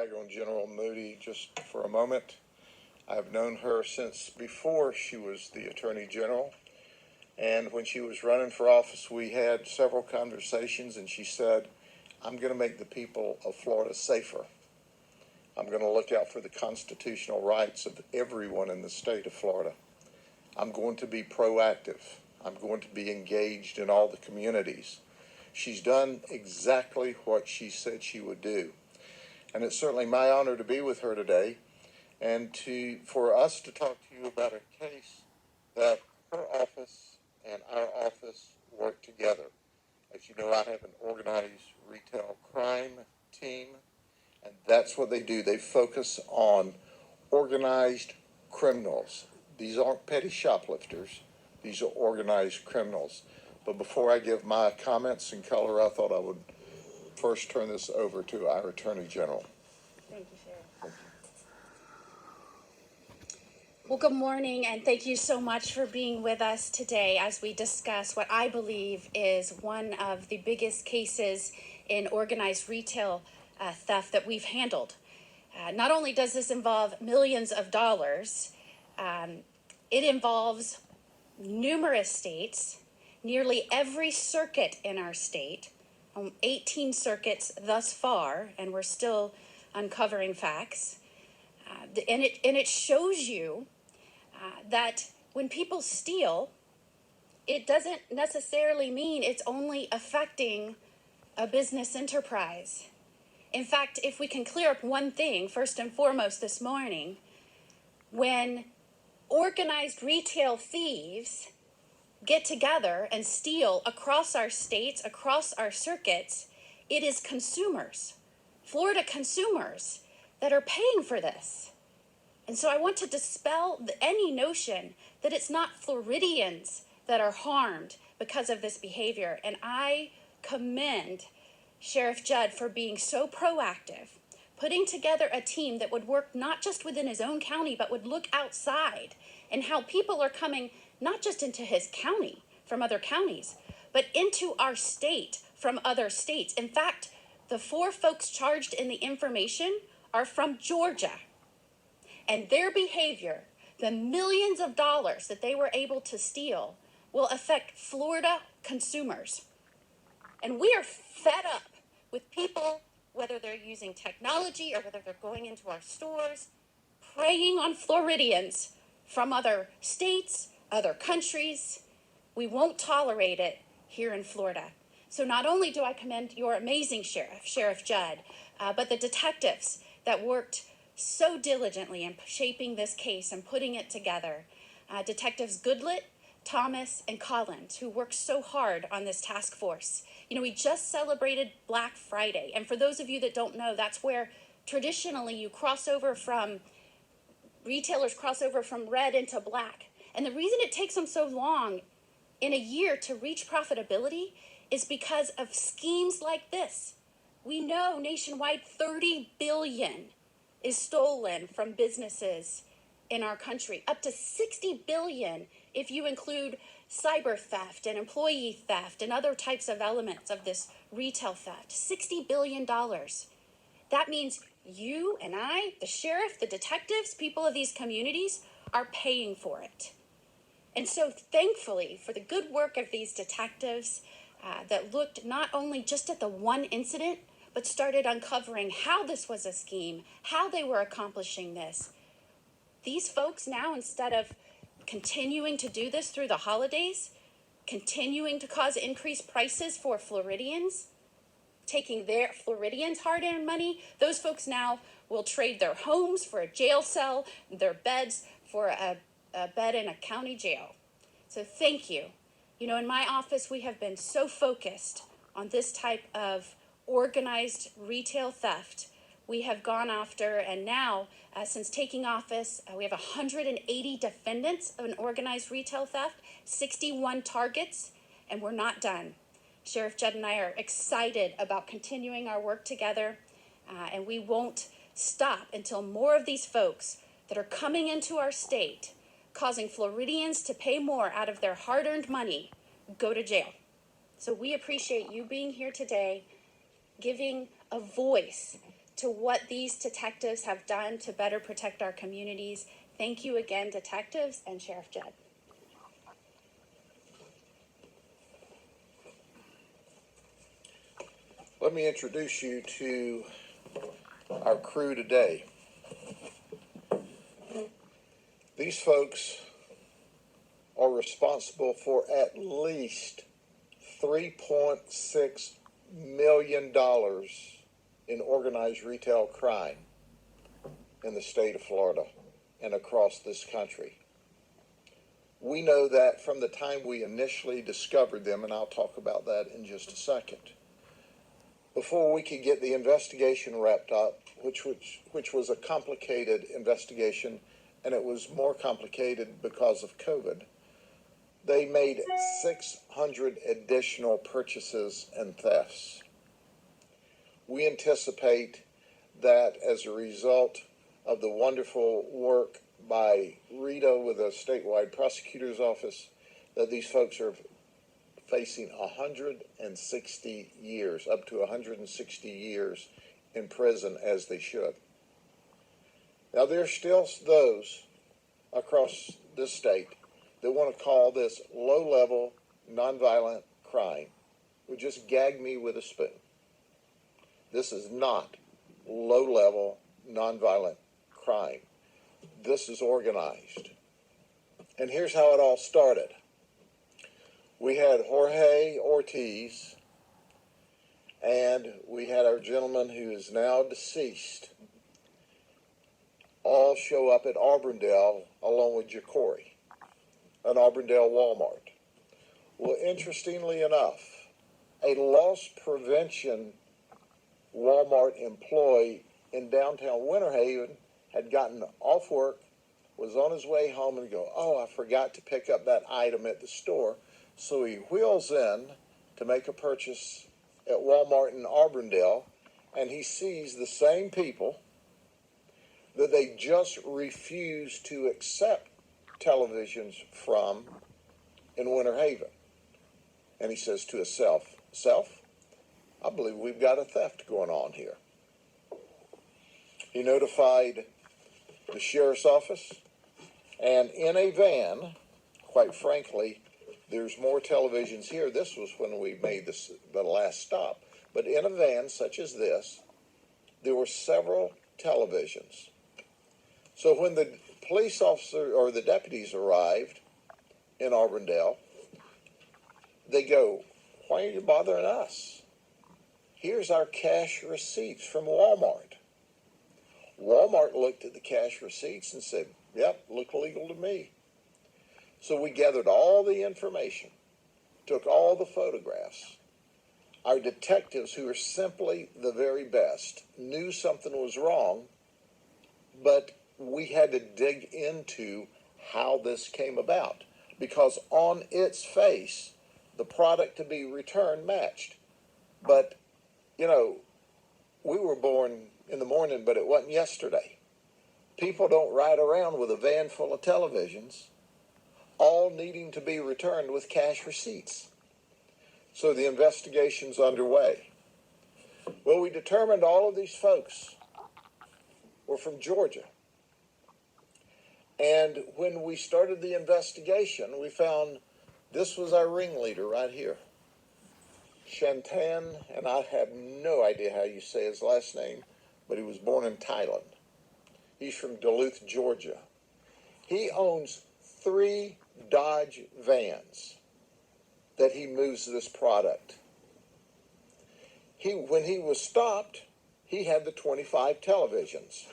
brag on General Moody just for a moment. I've known her since before she was the Attorney General. And when she was running for office, we had several conversations, and she said, I'm going to make the people of Florida safer. I'm going to look out for the constitutional rights of everyone in the state of Florida. I'm going to be proactive. I'm going to be engaged in all the communities. She's done exactly what she said she would do. And it's certainly my honor to be with her today and for us to talk to you about a case that her office and our office work together. As you know, I have an organized retail crime team, and that's what they do. They focus on organized criminals. These aren't petty shoplifters. These are organized criminals. But before I give my comments and color, I thought I would first turn this over to our Attorney General. Thank you, Sheriff. Well, good morning, and thank you so much for being with us today as we discuss what I believe is one of the biggest cases in organized retail theft that we've handled. Not only does this involve millions of dollars, it involves numerous states, nearly every circuit in our state, 18 circuits thus far, and we're still uncovering facts. And it shows you that when people steal, it doesn't necessarily mean it's only affecting a business enterprise. In fact, if we can clear up one thing, first and foremost this morning, when organized retail thieves get together and steal across our states, across our circuits, it is consumers, Florida consumers, that are paying for this. And so I want to dispel any notion that it's not Floridians that are harmed because of this behavior. And I commend Sheriff Judd for being so proactive, putting together a team that would work not just within his own county, but would look outside and how people are coming not just into his county from other counties, but into our state from other states. In fact, the 4 folks charged in the information are from Georgia. And their behavior, the millions of dollars that they were able to steal, will affect Florida consumers. And we are fed up with people, whether they're using technology or whether they're going into our stores, preying on Floridians from other states, other countries. We won't tolerate it here in Florida. So not only do I commend your amazing sheriff, Sheriff Judd, but the detectives that worked so diligently in shaping this case and putting it together. Detectives Goodlet, Thomas, and Collins, who worked so hard on this task force. You know, we just celebrated Black Friday. And for those of you that don't know, that's where traditionally you retailers cross over from red into black. And the reason it takes them so long in a year to reach profitability is because of schemes like this. We know nationwide 30 billion is stolen from businesses in our country, up to 60 billion if you include cyber theft and employee theft and other types of elements of this retail theft. $60 billion. That means you and I, the sheriff, the detectives, people of these communities are paying for it. And so thankfully for the good work of these detectives that looked not only just at the one incident, but started uncovering how this was a scheme, how they were accomplishing this. These folks now, instead of continuing to do this through the holidays, continuing to cause increased prices for Floridians, taking their Floridians' hard-earned money, those folks now will trade their homes for a jail cell, their beds for a bed in a county jail. So thank you. You know, in my office, we have been so focused on this type of organized retail theft. We have gone after, and now, since taking office, we have 180 defendants of an organized retail theft, 61 targets, and we're not done. Sheriff Judd and I are excited about continuing our work together, and we won't stop until more of these folks that are coming into our state, causing Floridians to pay more out of their hard-earned money, go to jail. So we appreciate you being here today, giving a voice to what these detectives have done to better protect our communities. Thank you again, detectives and Sheriff Judd. Let me introduce you to our crew today. These folks are responsible for at least $3.6 million in organized retail crime in the state of Florida and across this country. We know that from the time we initially discovered them, and I'll talk about that in just a second. Before we could get the investigation wrapped up, which was a complicated investigation, and it was more complicated because of COVID, they made 600 additional purchases and thefts. We anticipate that as a result of the wonderful work by Rita with the statewide prosecutor's office, that these folks are facing 160 years, up to 160 years in prison, as they should. Now, there's still those across this state that want to call this low-level, nonviolent crime, would just gag me with a spoon. This is not low-level, nonviolent crime. This is organized. And here's how it all started. We had Jorge Ortiz, and we had our gentleman who is now deceased, all show up at Auburndale along with Jacory, an Auburndale Walmart. Well, interestingly enough, a loss prevention Walmart employee in downtown Winter Haven had gotten off work, was on his way home, and go, oh, I forgot to pick up that item at the store. So he wheels in to make a purchase at Walmart in Auburndale, and he sees the same people that they just refused to accept televisions from in Winter Haven. And he says to himself, I believe we've got a theft going on here. He notified the sheriff's office, and in a van, quite frankly, there's more televisions here. This was when we made the last stop. But in a van such as this, there were several televisions. So when the police officer or the deputies arrived in Auburndale, they go, why are you bothering us? Here's our cash receipts from Walmart. Walmart looked at the cash receipts and said, yep, look legal to me. So we gathered all the information, took all the photographs. Our detectives, who are simply the very best, knew something was wrong, but we had to dig into how this came about, because on its face, the product to be returned matched. But, you know, we were born in the morning, but it wasn't yesterday. People don't ride around with a van full of televisions, all needing to be returned with cash receipts. So the investigation's underway. Well, we determined all of these folks were from Georgia. And when we started the investigation, we found this was our ringleader right here. Shantan, and I have no idea how you say his last name, but he was born in Thailand. He's from Duluth, Georgia. He owns 3 Dodge vans that he moves this product. When he was stopped, he had the 25 televisions.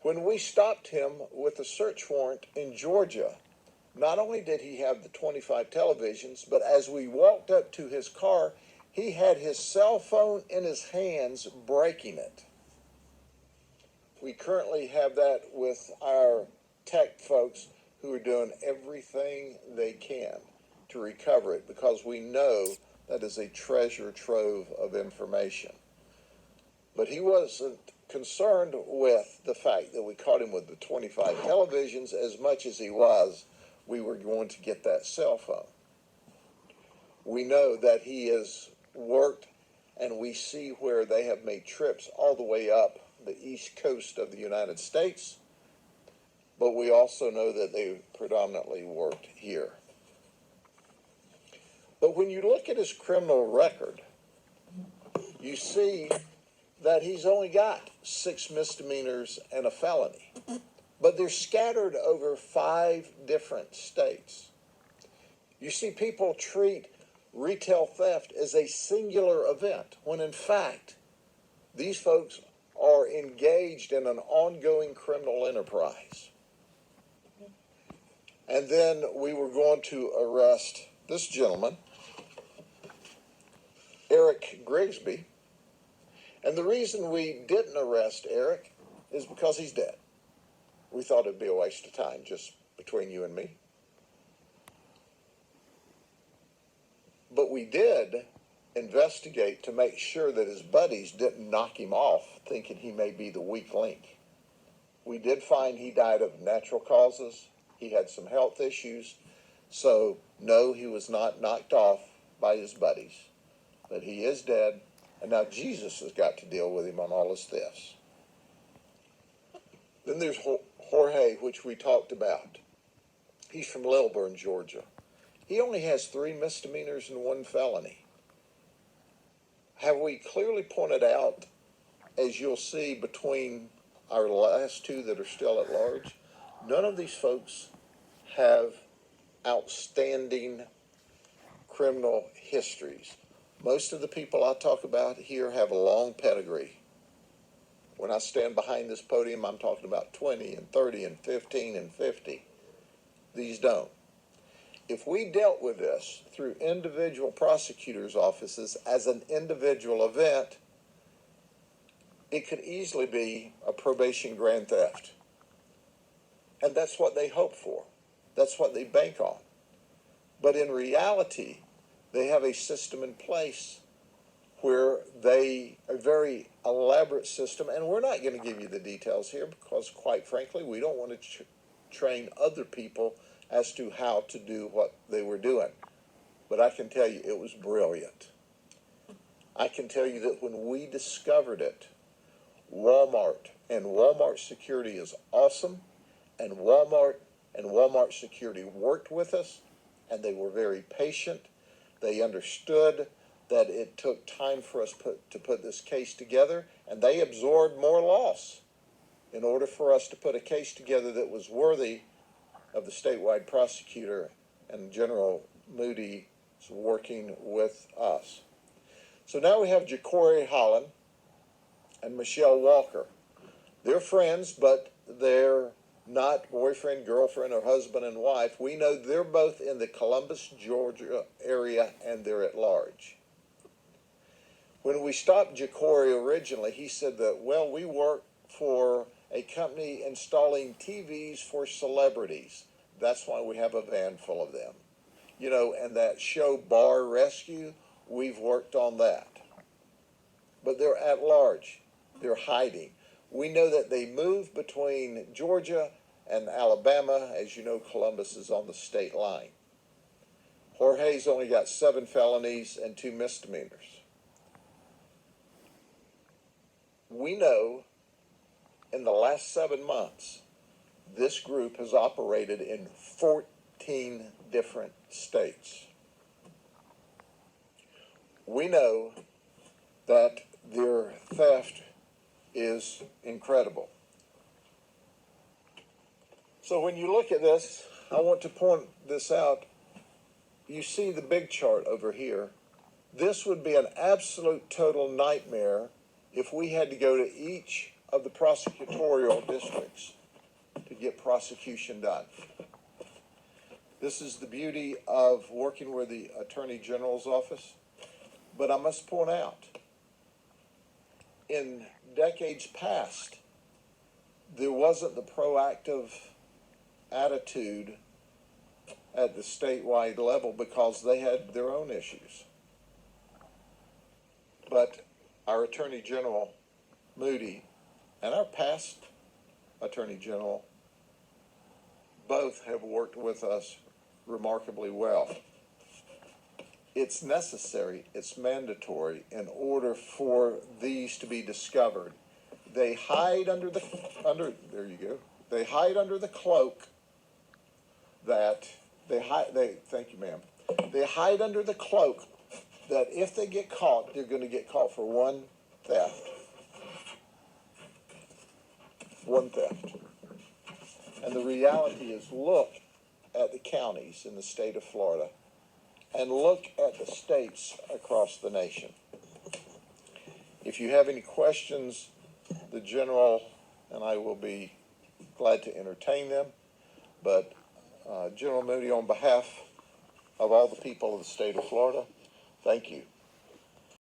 When we stopped him with a search warrant in Georgia, not only did he have the 25 televisions, but as we walked up to his car, he had his cell phone in his hands, breaking it. We currently have that with our tech folks who are doing everything they can to recover it, because we know that is a treasure trove of information. But he wasn't concerned with the fact that we caught him with the 25 televisions as much as he was we were going to get that cell phone. We know that he has worked and we see where they have made trips all the way up the east coast of the United States, but we also know that they predominantly worked here. But when you look at his criminal record, you see that he's only got 6 misdemeanors and a felony, but they're scattered over 5 different states. You see, people treat retail theft as a singular event, when in fact, these folks are engaged in an ongoing criminal enterprise. And then we were going to arrest this gentleman, Eric Grigsby. And the reason we didn't arrest Eric is because he's dead. We thought it'd be a waste of time, just between you and me. But we did investigate to make sure that his buddies didn't knock him off, thinking he may be the weak link. We did find he died of natural causes. He had some health issues. So, no, he was not knocked off by his buddies. But he is dead, and now Jesus has got to deal with him on all his thefts. Then there's Jorge, which we talked about. He's from Lilburn, Georgia. He only has 3 misdemeanors and 1 felony. Have we clearly pointed out, as you'll see between our last 2 that are still at large, none of these folks have outstanding criminal histories. Most of the people I talk about here have a long pedigree. When I stand behind this podium, I'm talking about 20 and 30 and 15 and 50. These don't. If we dealt with this through individual prosecutors' offices as an individual event, it could easily be a probation grand theft. And that's what they hope for. That's what they bank on. But in reality, they have a system in place where a very elaborate system, and we're not going to give you the details here because, quite frankly, we don't want to train other people as to how to do what they were doing. But I can tell you it was brilliant. I can tell you that when we discovered it, Walmart and Walmart security is awesome, and Walmart security worked with us, and they were very patient. They understood that it took time for us to put this case together, and they absorbed more loss in order for us to put a case together that was worthy of the statewide prosecutor and General Moody's working with us. So now we have Ja'Cory Holland and Michelle Walker. They're friends, but they're not boyfriend, girlfriend, or husband and wife. We know they're both in the Columbus, Georgia area, and they're at large. When we stopped Ja'Cory originally, he said that, well, we work for a company installing TVs for celebrities. That's why we have a van full of them. You know, and that show Bar Rescue, we've worked on that. But they're at large. They're hiding. We know that they move between Georgia and Alabama. As you know, Columbus is on the state line. Jorge's only got 7 felonies and 2 misdemeanors. We know in the last 7 months, this group has operated in 14 different states. We know that their theft is incredible. So when you look at this, I want to point this out. You see the big chart over here. This would be an absolute total nightmare if we had to go to each of the prosecutorial districts to get prosecution done. This is the beauty of working with the Attorney General's office. But I must point out, in decades past, there wasn't the proactive attitude at the statewide level because they had their own issues. But our Attorney General, Moody, and our past Attorney General, both have worked with us remarkably well. it's necessary, it's mandatory in order for these to be discovered. They hide under there you go. They hide under the cloak that thank you, ma'am. They hide under the cloak that if they get caught, they're going to get caught for one theft. One theft. And the reality is, look at the counties in the state of Florida and look at the states across the nation. If you have any questions, the General and I will be glad to entertain them. But General Moody, on behalf of all the people of the state of Florida, thank you.